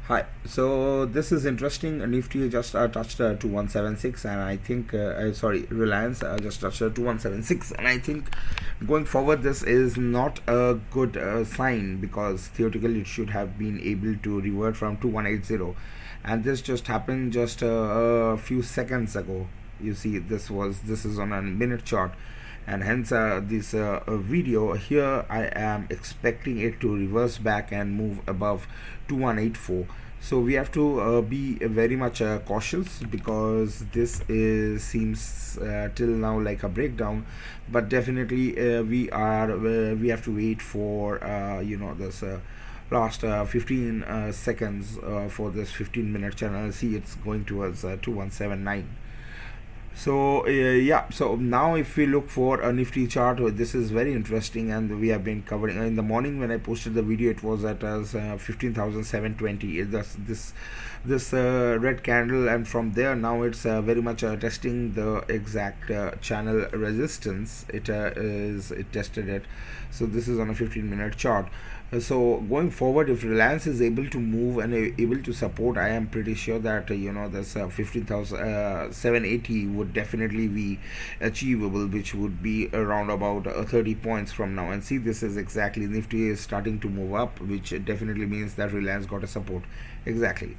Hi. So this is interesting. Nifty just touched 2176, and I think sorry, Reliance just touched 2176, and I think going forward this is not a good sign, because theoretically it should have been able to revert from 2180, and this just happened just a few seconds ago. You see, this is on a minute chart, and hence this video here I am expecting it to reverse back and move above 2184. So we have to be very much cautious, because this is seems till now like a breakdown, but definitely we have to wait for this last 15 seconds for this 15-minute channel. See, it's going towards 2179. So yeah, so now if we look for a Nifty chart, this is very interesting, and we have been covering in the morning when I posted the video. It was at as 15,720. This red candle, and from there now it's very much testing the exact channel resistance. It tested it. So this is on a 15-minute chart. So going forward, if Reliance is able to move and able to support, I am pretty sure that this 15,780 would definitely be achievable, which would be around about 30 points from now. And see, this is exactly Nifty is starting to move up, which definitely means that Reliance got a support exactly.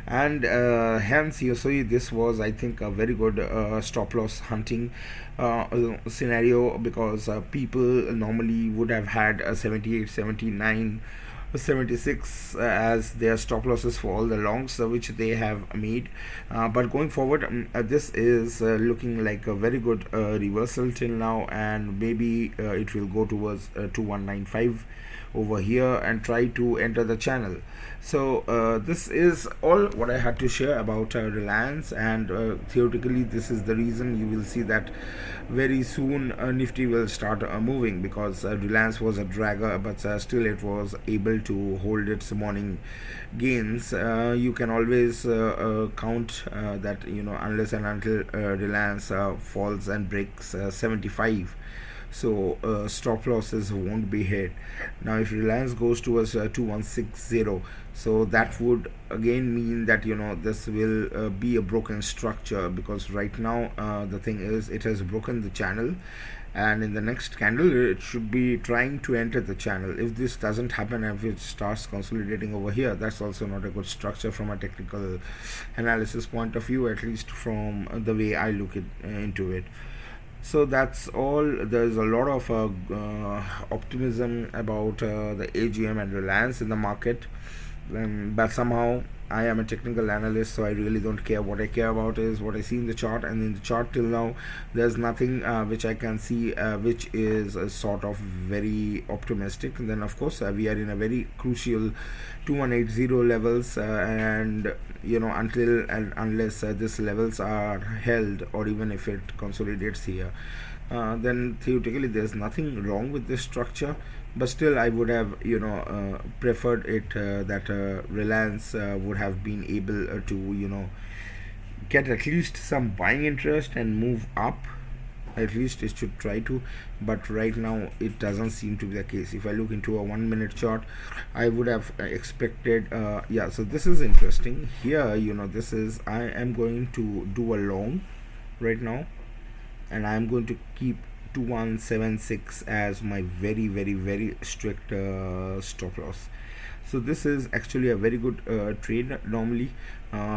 And hence you see, this was, I think, a very good stop loss hunting scenario, because people normally would have had a 78, 79, 76 as their stop losses for all the longs which they have made, but going forward, this is looking like a very good reversal till now, and maybe it will go towards 2195 over here and try to enter the channel. So this is all what I had to share about Reliance, and theoretically this is the reason you will see that very soon Nifty will start moving, because Reliance was a dragger, but still it was able to hold its morning gains. You can always count that, unless and until Reliance falls and breaks 75, so stop losses won't be hit. Now if Reliance goes towards 2160, so that would again mean that this will be a broken structure, because right now the thing is, it has broken the channel, and in the next candle it should be trying to enter the channel. If this doesn't happen, if it starts consolidating over here, that's also not a good structure from a technical analysis point of view, at least from the way I look into it. So that's all. There's a lot of optimism about the AGM and Reliance in the market, but somehow I am a technical analyst, so I really don't care. What I care about is what I see in the chart, and in the chart till now there's nothing which I can see which is sort of very optimistic. And then of course we are in a very crucial 2180 levels, and until and unless these levels are held, or even if it consolidates here, then theoretically there's nothing wrong with this structure. But still I would have preferred it that Reliance would have been able to get at least some buying interest and move up. At least it should try to, but right now it doesn't seem to be the case. If I look into a 1 minute chart, I would have expected yeah, so this is interesting here. This is, I am going to do a long right now, and I am going to keep 2176 as my very very strict stop loss. So this is actually a very good trade normally,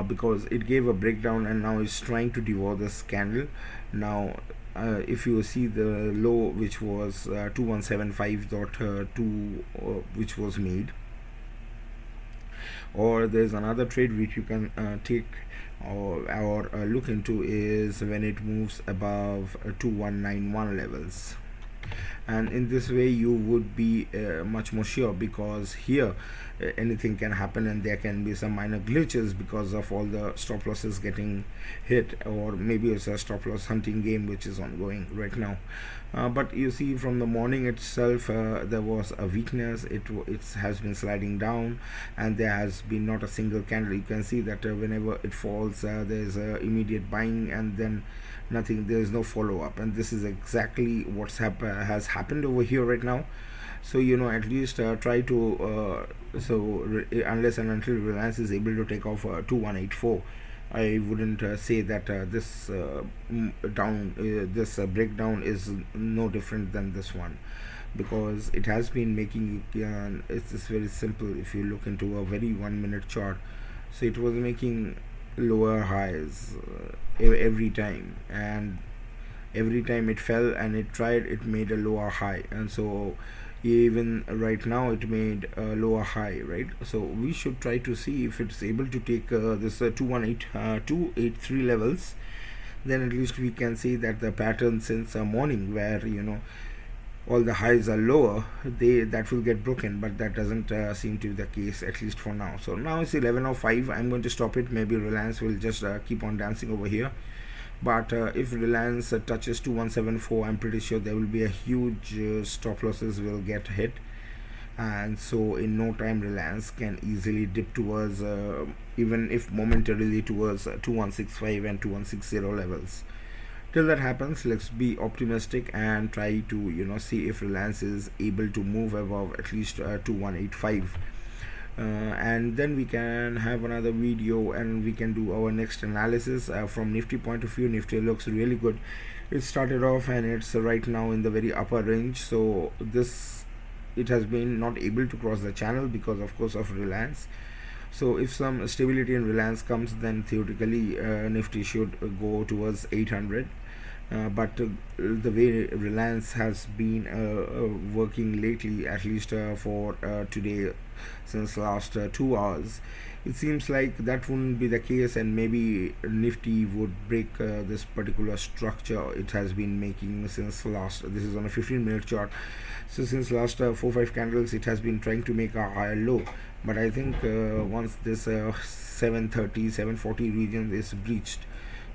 because it gave a breakdown and now it's trying to devour this candle. Now if you see the low, which was 2175.2 which was made, or there's another trade which you can take or look into, is when it moves above 2191 levels. And in this way you would be much more sure, because here anything can happen, and there can be some minor glitches because of all the stop losses getting hit, or maybe it's a stop loss hunting game which is ongoing right now. But you see, from the morning itself there was a weakness. It has been sliding down, and there has been not a single candle. You can see that whenever it falls there's immediate buying, and then nothing, there is no follow-up, and this is exactly what's has happened over here right now. So at least try to unless and until Reliance is able to take off 2184, I wouldn't say that this this breakdown is no different than this one, because it has been making it's very simple. If you look into a very 1 minute chart, so it was making lower highs every time, and every time it fell and it tried, it made a lower high. And so even right now it made a lower high, right? So we should try to see if it's able to take this 283 levels. Then at least we can see that the pattern since morning, where all the highs are lower, that will get broken, but that doesn't seem to be the case, at least for now. So now it's 11:05. I'm going to stop it. Maybe Reliance will just keep on dancing over here. But if Reliance touches 2174, I'm pretty sure there will be a huge stop losses will get hit, and so in no time Reliance can easily dip towards even if momentarily towards 2165 and 2160 levels. Till that happens, let's be optimistic and try to see if Reliance is able to move above at least 2185, and then we can have another video and we can do our next analysis. From Nifty point of view, Nifty looks really good. It started off and it's right now in the very upper range, so this it has been not able to cross the channel because of course of Reliance. So if some stability in Reliance comes, then theoretically Nifty should go towards 800. But the way Reliance has been working lately, at least for today, since last 2 hours, it seems like that wouldn't be the case, and maybe Nifty would break this particular structure it has been making since last. This is on a 15-minute chart. So since last 4-5 candles, it has been trying to make a higher low. But I think once this 730, 740 region is breached,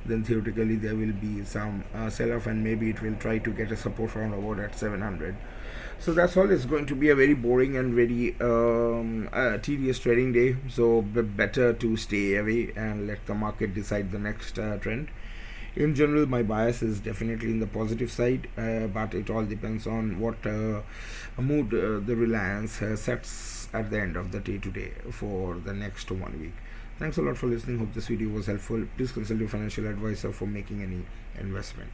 then theoretically there will be some sell-off, and maybe it will try to get a support round about at 700. So that's all. It's going to be a very boring and very tedious trading day, so better to stay away and let the market decide the next trend. In general, my bias is definitely in the positive side, but it all depends on what mood the Reliance sets at the end of the day today for the next 1 week. Thanks a lot for listening. Hope this video was helpful. Please consult your financial advisor for making any investment.